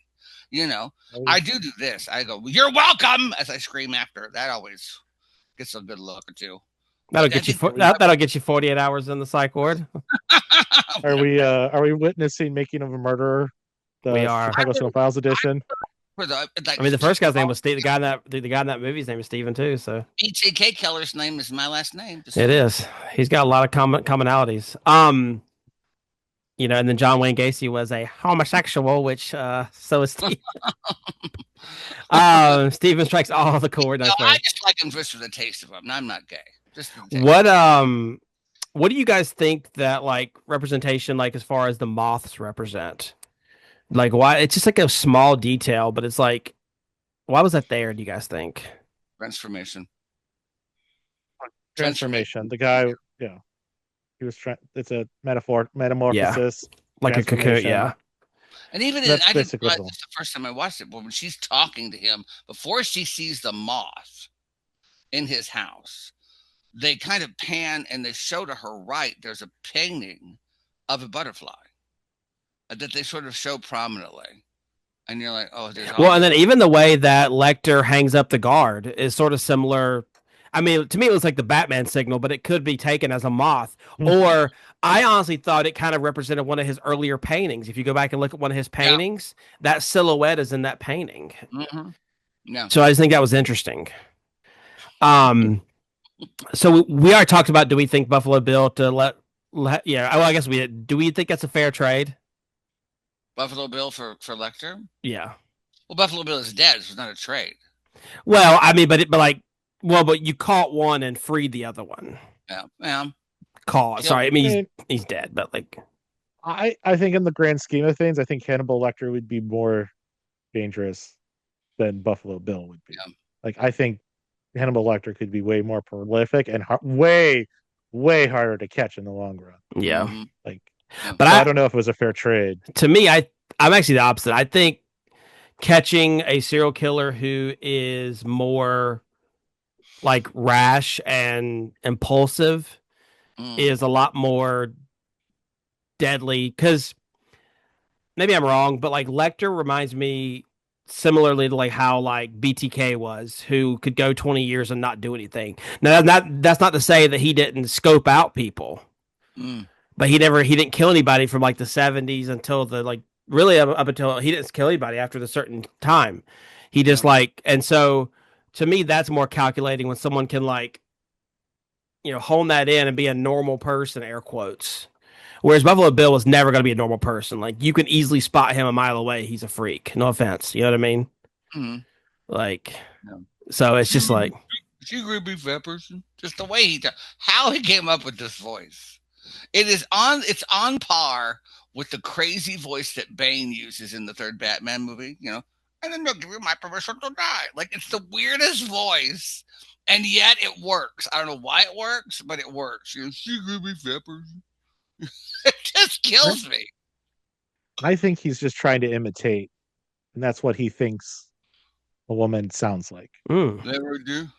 I do this. I go, "You're welcome," as I scream after. That always gets a good look or two. That'll But I get you. think That'll get you 48 hours in the psych ward. Are we witnessing Making of a Murderer, We the are. Chicago Cinephiles edition? for the like, I mean, the first guy's name was Steve. The guy in that movie's name is Steven too. So BTK Keller's name is my last name. it is. He's got a lot of commonalities. And then John Wayne Gacy was a homosexual, which so is Steve. Steven strikes all the chord. I just like him just for the taste of him. I'm not gay. Just for the taste. What do you guys think that like representation, like as far as the moths represent? Like why it's just like a small detail, but it's like why was that there, do you guys think? Transformation. Transformation. The guy, yeah, he was trying. It's a metamorphosis. Like a cocoon, yeah. And even That's I didn't basically realize cool. this the first time I watched it, but when she's talking to him before she sees the moth in his house, they kind of pan and they show to her right. There's a painting of a butterfly that they sort of show prominently, and you're like, oh, there's. Well, and then even the way that Lecter hangs up the guard is sort of similar. I mean, to me, it was like the Batman signal, but it could be taken as a moth. Or I honestly thought it kind of represented one of his earlier paintings. If you go back and look at one of his paintings, that silhouette is in that painting. Mm-hmm. Yeah. So I just think that was interesting. So we already talked about, do we think Buffalo Bill to yeah, well, I guess we did. Do we think that's a fair trade? Buffalo Bill for Lecter? Yeah. Well, Buffalo Bill is dead, so it's not a trade. Well, I mean, but you caught one and freed the other one. Yeah. Sorry, I mean he's dead, but like I think in the grand scheme of things, I think Hannibal Lecter would be more dangerous than Buffalo Bill would be. Yeah. Like I think Hannibal Lecter could be way more prolific and way harder to catch in the long run. Yeah. Mm-hmm. Like, but I don't know if it was a fair trade. To me, I'm actually the opposite. I think catching a serial killer who is more like rash and impulsive is a lot more deadly, because maybe I'm wrong, but like Lecter reminds me similarly to like how like BTK was, who could go 20 years and not do anything. Now that's not to say that he didn't scope out people, but he didn't kill anybody from like the 70s until the like really up until he didn't kill anybody after the certain time. He just and so to me that's more calculating when someone can like hone that in and be a normal person, air quotes. Whereas Buffalo Bill was never going to be a normal person. Like you can easily spot him a mile away. He's a freak. No offense. You know what I mean? Mm-hmm. Like, so it's just like. Is you agree with that person? Just the way how he came up with this voice. It's on par with the crazy voice that Bane uses in the third Batman movie, and then they'll give you my permission to die. Like it's the weirdest voice, and yet it works. I don't know why it works, but it works. You agree with that person? It just kills me. I think he's just trying to imitate, and that's what he thinks a woman sounds like. Never do.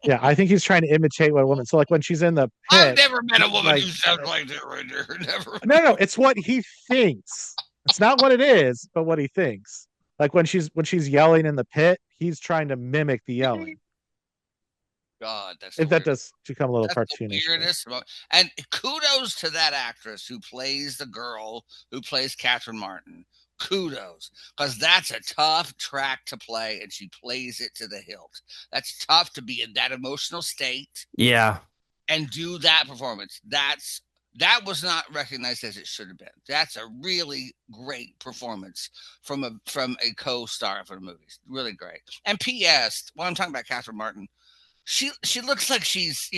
Yeah, I think he's trying to imitate what a woman. So, like when she's in the pit, I've never met a woman who sounds like that right there. Never. No, it's what he thinks. It's not what it is, but what he thinks. Like when she's yelling in the pit, he's trying to mimic the yelling. God, that's If the that does become a little that's the cartoonish. weirdest. And kudos to that actress who plays the girl who plays Catherine Martin. Kudos, because that's a tough track to play, and she plays it to the hilt. That's tough to be in that emotional state Yeah. and do that performance. That was not recognized as it should have been. That's a really great performance from a co-star for the movies. Really great. And P.S. While I'm talking about Catherine Martin, she looks like she's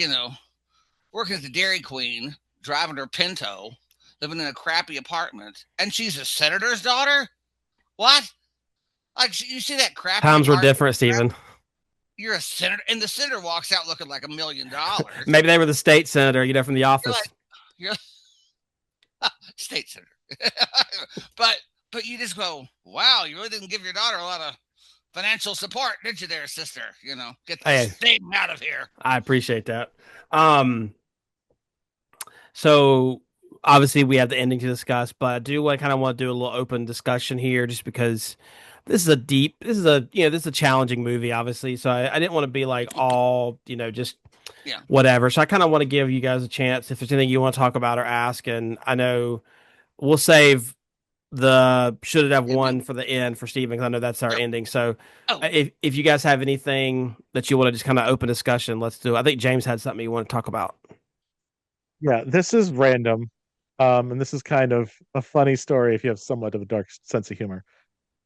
working at the Dairy Queen, driving her Pinto, living in a crappy apartment, and she's a senator's daughter. What? Like you see that crappy Times were apartment? different, Steven. You're a senator, and the senator walks out looking like $1 million. Maybe they were the state senator, from the office. You're state senator. but you just go, wow, you really didn't give your daughter a lot of financial support, did you there, sister? Get this thing out of here. I appreciate that. So obviously we have the ending to discuss, but I do kind of want to do a little open discussion here, just because this is a challenging movie, obviously. So I didn't want to be like all, just whatever. So I kind of want to give you guys a chance if there's anything you want to talk about or ask. And I know we'll save the should it have won for the end for Steven, because I know that's our ending. So if you guys have anything that you want to just kind of open discussion, let's do it. I think James had something you want to talk about. Yeah, this is random. And this is kind of a funny story if you have somewhat of a dark sense of humor.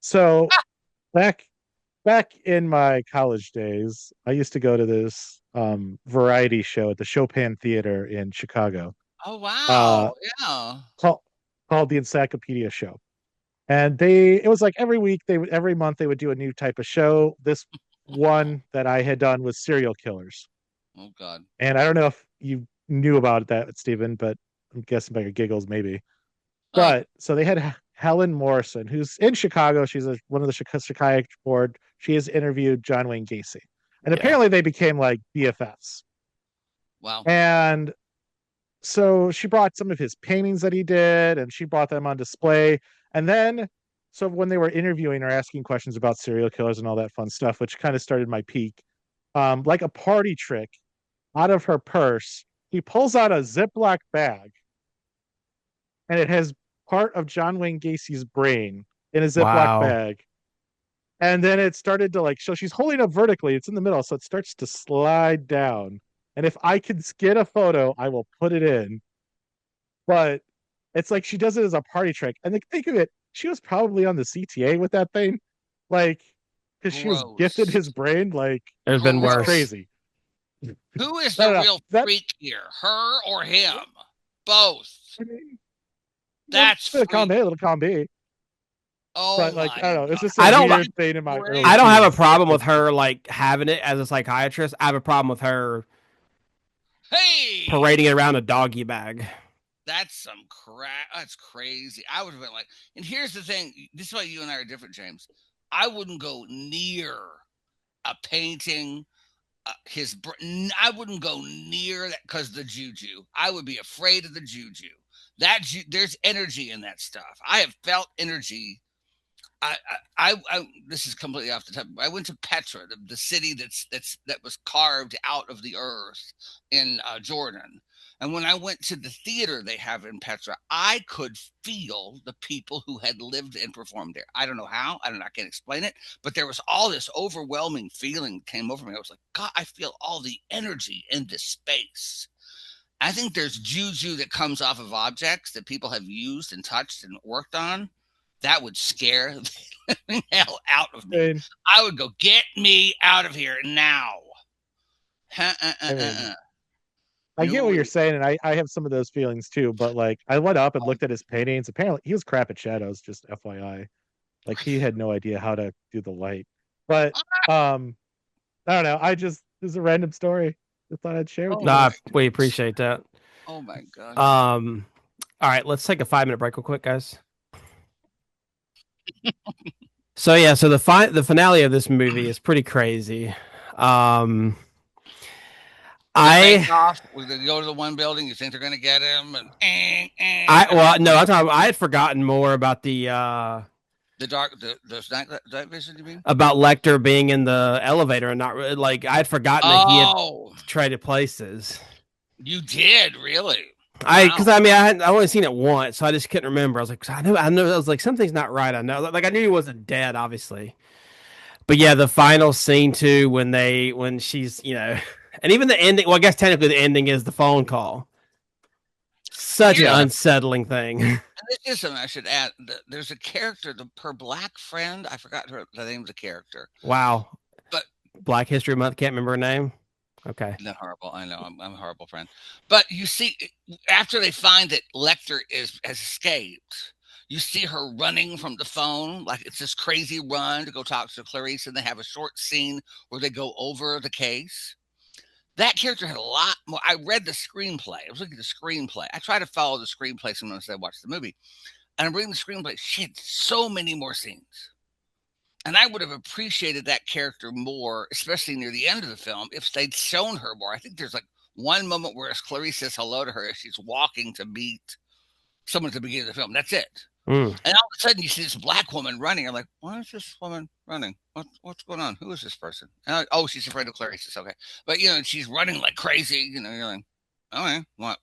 So back in my college days, I used to go to this variety show at the Chopin Theater in Chicago. Oh wow. Yeah. Called the Encyclopedia Show. And it was like every month they would do a new type of show. This one that I had done was serial killers. Oh God. And I don't know if you knew about that, Stephen, but I'm guessing by your giggles, maybe. But so they had Helen Morrison, who's in Chicago. She's one of the Chicago board. She has interviewed John Wayne Gacy. And apparently they became like BFFs. Wow. And so she brought some of his paintings that he did, and she brought them on display. And then, so when they were interviewing or asking questions about serial killers and all that fun stuff, which kind of started my peak, like a party trick, out of her purse, he pulls out a Ziploc bag, and it has part of John Wayne Gacy's brain in a Ziploc bag. And then it started to so she's holding up vertically. It's in the middle, so it starts to slide down. And if I can get a photo, I will put it in. But it's like she does it as a party trick. And think of it, she was probably on the CTA with that thing. Because she was gifted his brain. There's been worse. Crazy. Who is the real freak here? Her or him? Both. I mean, that's little column B. Oh, but I don't know. It's just weird thing in my early I don't have a problem with her having it as a psychiatrist. I have a problem with her parading it around a doggy bag. That's some crap. That's crazy. I would have been and here's the thing. This is why you and I are different, James. I wouldn't go near a painting. I wouldn't go near that because the juju. I would be afraid of the juju. There's energy in that stuff. I have felt energy. I this is completely off the top. I went to Petra, the city that was carved out of the earth in Jordan. And when I went to the theater they have in Petra, I could feel the people who had lived and performed there. I don't know how. I can't explain it. But there was all this overwhelming feeling came over me. I was like, God, I feel all the energy in this space. I think there's juju that comes off of objects that people have used and touched and worked on. That would scare the hell out of me. I would go, get me out of here now. I get what you're saying, and I have some of those feelings too. But I went up and looked at his paintings. Apparently, he was crap at shadows. Just FYI, he had no idea how to do the light. But I don't know. This is a random story. I thought I'd share with you. Nah, we appreciate that. Oh my God. All right, let's take a 5-minute break real quick, guys. So the finale of this movie is pretty crazy. We're gonna go to the one building. You think they're gonna get him? I had forgotten more about the The night vision, you mean? About Lecter being in the elevator and not really, like I'd forgotten that he had Oh, traded places. you did really? Because Wow. I only seen it once, so I just couldn't remember. I was like, I know, I was like, something's not right. I know, like I knew he wasn't dead, obviously, but yeah, the final scene too, when she's, and even the ending. Well, I guess technically the ending is the phone call. Such an Yeah. unsettling thing. And this is something I should add. There's a character, her black friend. I forgot the name of the character. Wow. But Black History Month. Can't remember her name. Okay. not horrible. I know I'm a horrible friend. But you see, after they find that Lecter has escaped, you see her running from the phone like it's this crazy run to go talk to Clarice, and they have a short scene where they go over the case. That character had a lot more. I read the screenplay. I was looking at the screenplay. I try to follow the screenplay sometimes I watch the movie. And I'm reading the screenplay. She had so many more scenes. And I would have appreciated that character more, especially near the end of the film, if they'd shown her more. I think there's like one moment where Clarice says hello to her as she's walking to meet someone at the beginning of the film. That's it. And all of a sudden you see this black woman running. I'm like, why is this woman running? What's going on? Who is this person? Oh, she's afraid of Clarice. It's okay. But, she's running like crazy. You're like, okay, what?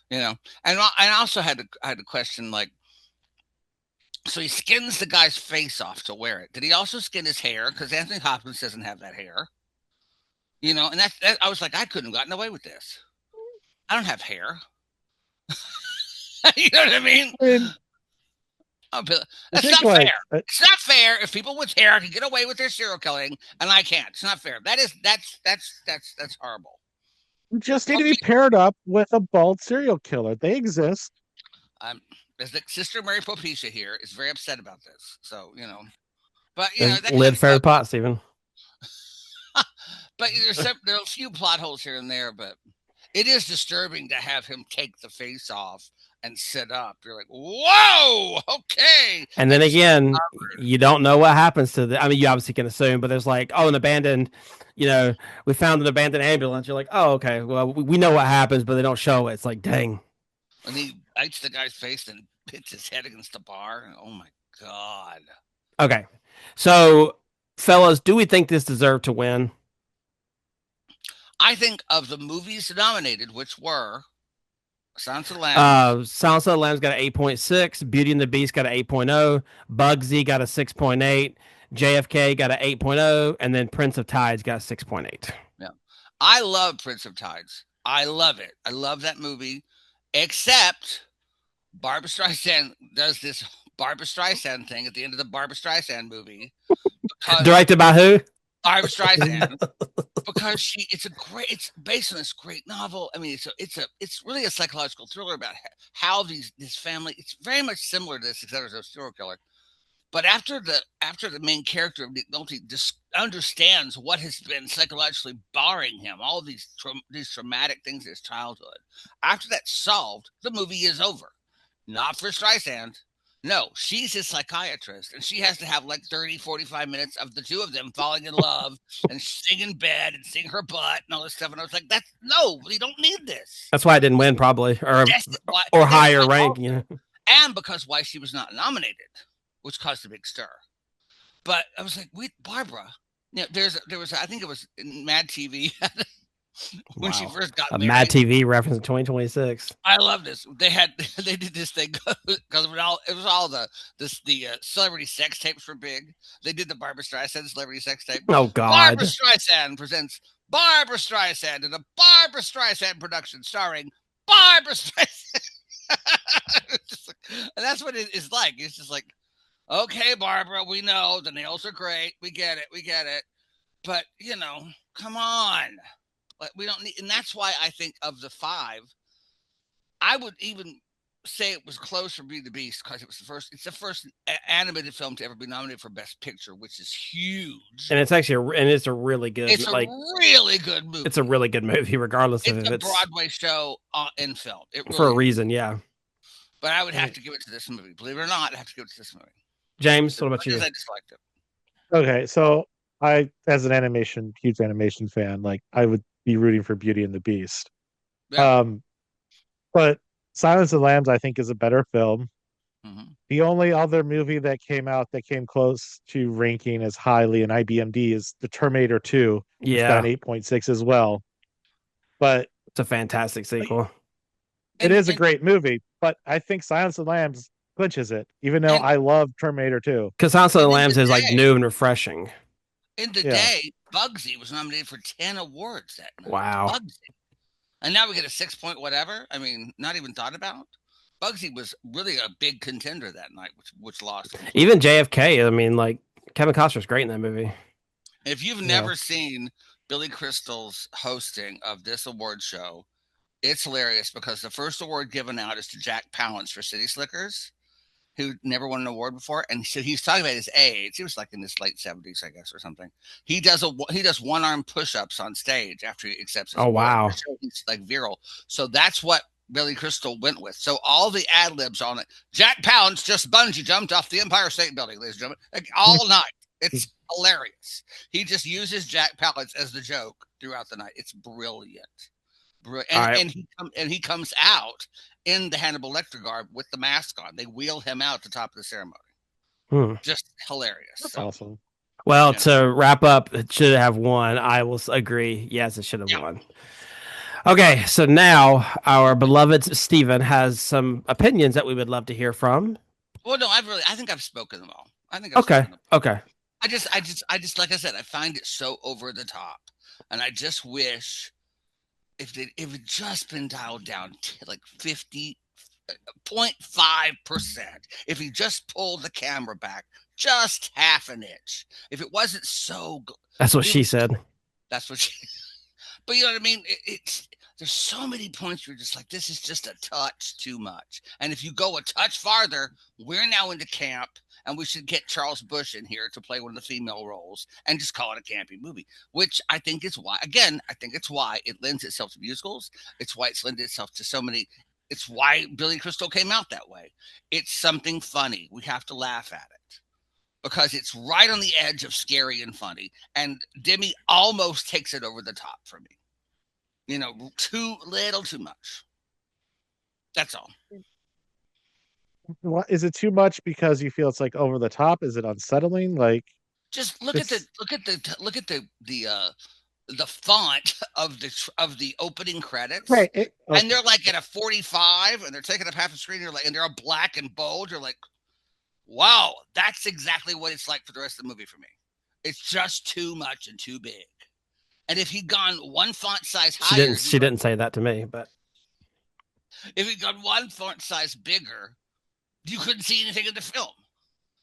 And I also had to question, like, so he skins the guy's face off to wear it. Did he also skin his hair? Because Anthony Hopkins doesn't have that hair. And that I was like, I couldn't have gotten away with this. I don't have hair. You know what I mean? That's not fair. It's not fair if people with hair can get away with their serial killing and I can't. It's not fair. That's horrible. You just need to be paired up with a bald serial killer. They exist. As the sister Mary Popicia here is very upset about this. So, but Lid fairy pot, Stephen. But there are a few plot holes here and there, but it is disturbing to have him take the face off and sit up. You're like, whoa, okay. And then again, you don't know what happens to the. I mean, you obviously can assume, but there's like, an abandoned. We found an abandoned ambulance. You're like, oh, okay. Well, we know what happens, but they don't show it. It's like, dang. When he bites the guy's face and hits his head against the bar. Oh my god. Okay, so fellas, do we think this deserved to win? I think of the movies nominated, which were Silence of the Lambs. Silence of the Lambs got an 8.6. Beauty and the Beast got an 8.0. Bugsy got a 6.8. JFK got an 8.0. And then Prince of Tides got a 6.8. Yeah. I love Prince of Tides. I love it. I love that movie. Except Barbra Streisand does this Barbra Streisand thing at the end of the Barbra Streisand movie. Directed by who? Barbra Streisand. Because it's based on this great novel. I mean, it's really a psychological thriller about how this family. It's very much similar to this, except as a serial killer. But after the main character of Nick Nolte understands what has been psychologically barring him, all these traumatic things in his childhood, after that's solved, the movie is over. Not for Streisand. No, she's his psychiatrist, and she has to have like 30, 45 minutes of the two of them falling in love and sitting in bed and seeing her butt and all this stuff. And I was like, we don't need this. That's why I didn't win, probably, or higher rank, And because why she was not nominated, which caused a big stir. But I was like, Barbara. There was I think it was in Mad TV when she first got married. A Mad TV reference in 2026. I love this. They did this thing because it was all the celebrity sex tapes were big. They did the Barbra Streisand celebrity sex tape. Oh God! Barbra Streisand presents Barbra Streisand in a Barbra Streisand production starring Barbra Streisand. And that's what it is like. It's just like, okay, Barbara, we know the nails are great. We get it. But come on. We don't need, and that's why I think of the five, I would even say it was close for Beauty and the Beast because it's the first animated film to ever be nominated for Best Picture, which is huge. And it's actually it's a really good. It's a really good movie. It's a really good movie, regardless of if it's a Broadway show in film. For a reason, yeah. But I would have to give it to this movie. Believe it or not, I have to give it to this movie. James, what about you? I disliked it. Okay, so I, as an huge animation fan, like I would be rooting for Beauty and the Beast. Yeah. But Silence of the Lambs, I think, is a better film. Mhm. The only other movie that came out that came close to ranking as highly in IBMD is The Terminator 2, which got an Yeah, 8.6 as well. But it's a fantastic sequel. it And is a great movie. But I think Silence of the Lambs clinches it, even though and I love Terminator 2. Because Silence of the and Lambs is like new and refreshing. in the Yeah. day, Bugsy was nominated for 10 awards that night. Wow. Bugsy. And now we get a 6 point whatever. I mean, not even thought about. Bugsy was really a big contender that night, which lost completely. Even JFK. I mean, like Kevin Costner's great in that movie. If you've Yeah. never seen Billy Crystal's hosting of this award show, it's hilarious because the first award given out is to Jack Palance for City Slickers, who never won an award before, and so he's talking about his age. He was like in his late 70s, I guess, or something. He does one arm push ups on stage after he accepts his Oh award. wow. He's like viral. So that's what Billy Crystal went with. So all the ad libs on it. Jack Palance just bungee jumped off the Empire State Building, ladies and gentlemen, like all night. It's hilarious. He just uses Jack Palance as the joke throughout the night. It's brilliant. All right. And he comes out in the Hannibal Lecter garb with the mask on. They wheel him out at the top of the ceremony. Just hilarious. That's awesome. Well, to wrap up, it should have won. I will agree. Yes, it should have won. Okay, so now our beloved Steven has some opinions that we would love to hear from. Well, no, I think I've spoken them all. I think okay. I just like I said, I find it so over the top, and I just wish if it just been dialed down to like 50.5%, if he just pulled the camera back just half an inch, if it wasn't so good. That's what she said. That's what she. But you know what I mean? There's so many points where you're just like, this is just a touch too much. And if you go a touch farther, we're now into camp, and we should get Charles Bush in here to play one of the female roles and just call it a campy movie, which I think is why, again, I think it's why it lends itself to musicals. It's why it's lended itself to so many. It's why Billy Crystal came out that way. It's something funny. We have to laugh at it because it's right on the edge of scary and funny. And Demi almost takes it over the top for me. You know, too much. That's all. What is it too much because you feel it's like over the top? Is it unsettling? Like, just look at the font of the opening credits, right? Okay. And they're like at a 45, and they're taking up half the screen. And they're all black and bold. You're like, wow, that's exactly what it's like for the rest of the movie for me. It's just too much and too big. And if he'd gone one font size higher, she didn't say that to me, but if he'd gone one font size bigger, you couldn't see anything in the film.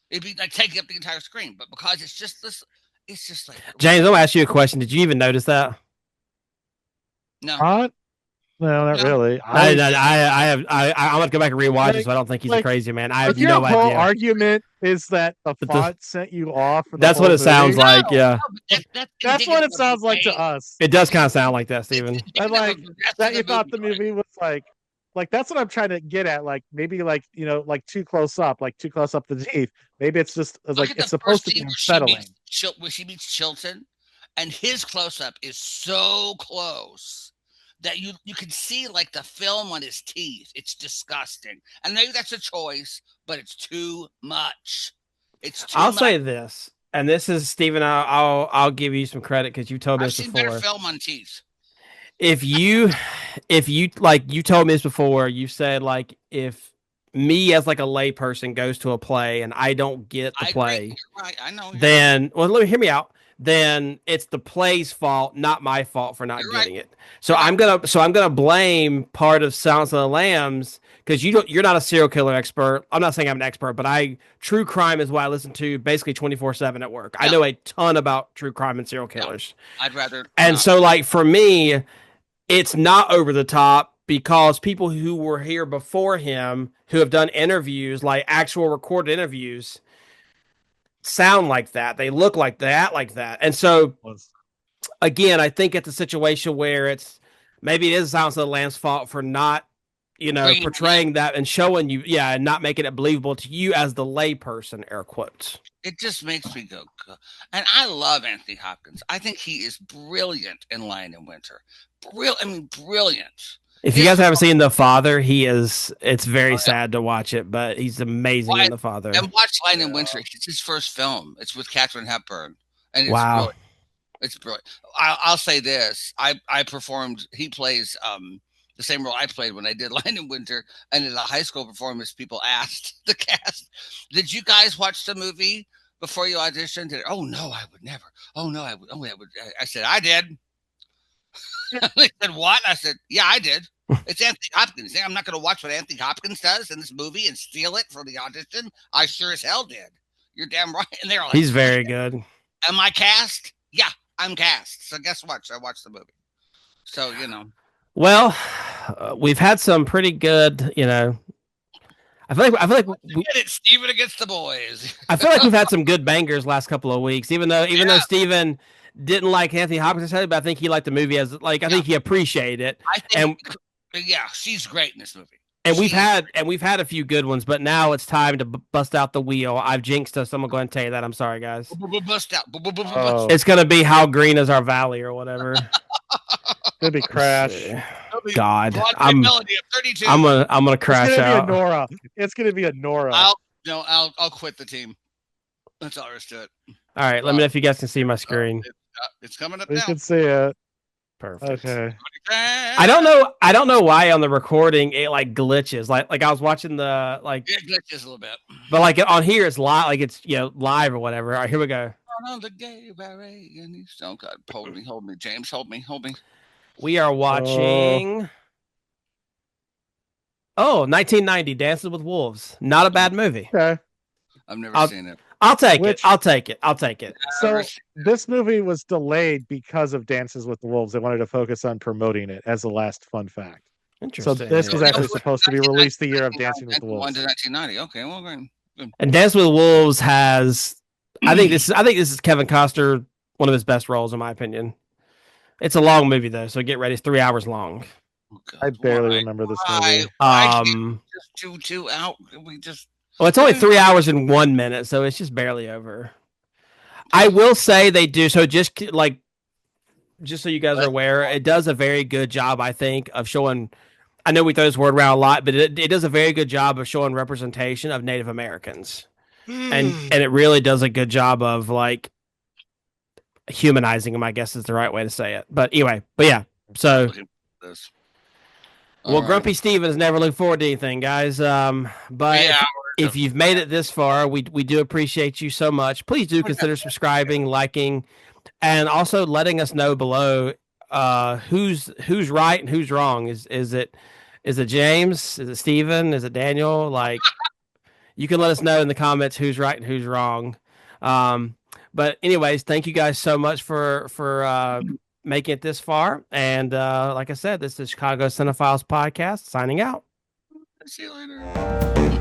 It'd be like taking up the entire screen. But because it's just this, it's just like James. I'll ask you a question. Did you even notice that? No. No, not really. I'm gonna go back and rewatch it, so I don't think he's a crazy man. I have no idea. Your whole argument is that the font sent you off. That's what it sounds like. Yeah, that's what it sounds like to us. It does kind of sound like that, Steven. And like that, you thought the movie was like that's what I'm trying to get at. Like maybe like like too close up the teeth. Maybe it's just like it's supposed to be unsettling. When she meets Chilton, and his close up is so close that you can see like the film on his teeth. It's disgusting. And maybe that's a choice, but it's too much. I'll say this, and this is Steven, I'll give you some credit because you told me this before. I've seen better film on teeth. If you like you told me this before, you said like if me as like a lay person goes to a play and I don't get the play, right? I know. Then let me hear me out. Then it's the play's fault, not my fault for not getting it. So I'm gonna blame part of Silence of the Lambs because you're not a serial killer expert. I'm not saying I'm an expert, but true crime is what I listen to basically 24/7 at work. I know a ton about true crime and serial killers. I'd rather. And so like for me, it's not over the top because people who were here before him who have done interviews, like actual recorded interviews, sound like that. They look like that, And so, again, I think it's a situation where it's maybe it is Silence of the Lambs' fault for not, portraying that and showing you, and not making it believable to you as the lay person, air quotes. It just makes me go. And I love Anthony Hopkins. I think he is brilliant in Lion in Winter. Brilliant. If you His guys haven't film- seen The Father, it's very sad to watch it, but he's amazing Well, in The Father. and watch Lion and Winter. It's his first film. It's with Katharine Hepburn, and it's Wow. brilliant. It's brilliant. I'll say this: I performed. He plays the same role I played when I did Lion and Winter, and in a high school performance, people asked the cast, "Did you guys watch the movie before you auditioned?" And, oh no, I would never. Oh no, I would. Oh, I would. I said I did. They said what? I said yeah, I did. It's Anthony Hopkins. I'm not going to watch what Anthony Hopkins does in this movie and steal it for the audition. I sure as hell did. You're damn right. And they're like, He's very good. am I cast? Yeah, I'm cast. So guess what? So I watched the movie. So, Well, we've had some pretty good, I feel like get it, Steven against the boys. I feel like we've had some good bangers last couple of weeks. Even though Steven didn't like Anthony Hopkins, but I think he liked the movie as I think he appreciated it. I think, yeah, she's great in this movie. And we've had a few good ones, but now it's time to bust out the wheel. I've jinxed us. I'm gonna go ahead and tell you that. I'm sorry, guys. Bust out. It's gonna be How Green Is Our Valley or whatever. It's gonna be Crash. God, I'm gonna crash out. It's gonna be a Nora. I'll quit the team. That's all there is to it. All right, let me know if you guys can see my screen. It's coming up We now. can see it. Perfect. Okay. I don't know why on the recording it like glitches. Like I was watching the it glitches a little bit. But like on here it's live, like it's live or whatever. All right, here we go. On the gay beret and he's oh God, hold me, James, hold me. We are watching 1990 Dances with Wolves. Not a bad movie. Okay. I've never seen it. I'll take it. So this movie was delayed because of Dances with the Wolves. They wanted to focus on promoting it as the last fun fact. Interesting. So this was actually supposed to be released the year of Dancing with the Wolves. 1990. Okay, well, good. And Dances with the Wolves has, I think this is Kevin Costner, one of his best roles in my opinion. It's a long movie though, so get ready. It's 3 hours long. Oh, God, I barely remember this movie. Just two out. We just. Well, it's only 3 hours and 1 minute, so it's just barely over. I will say they do so. Just so you guys are aware, it does a very good job, I think, of showing. I know we throw this word around a lot, but it does a very good job of showing representation of Native Americans, and it really does a good job of like humanizing them. I guess is the right way to say it. But anyway, yeah. So. Well, Grumpy Stevens never look forward to anything, guys. But if you've made it this far, we do appreciate you so much. Please do consider subscribing, liking, and also letting us know below who's right and who's wrong. Is it James? Is it Steven? Is it Daniel? Like, you can let us know in the comments who's right and who's wrong. But anyways, thank you guys so much for making it this far. And like I said, this is Chicago Cinephiles Podcast signing out. See you later.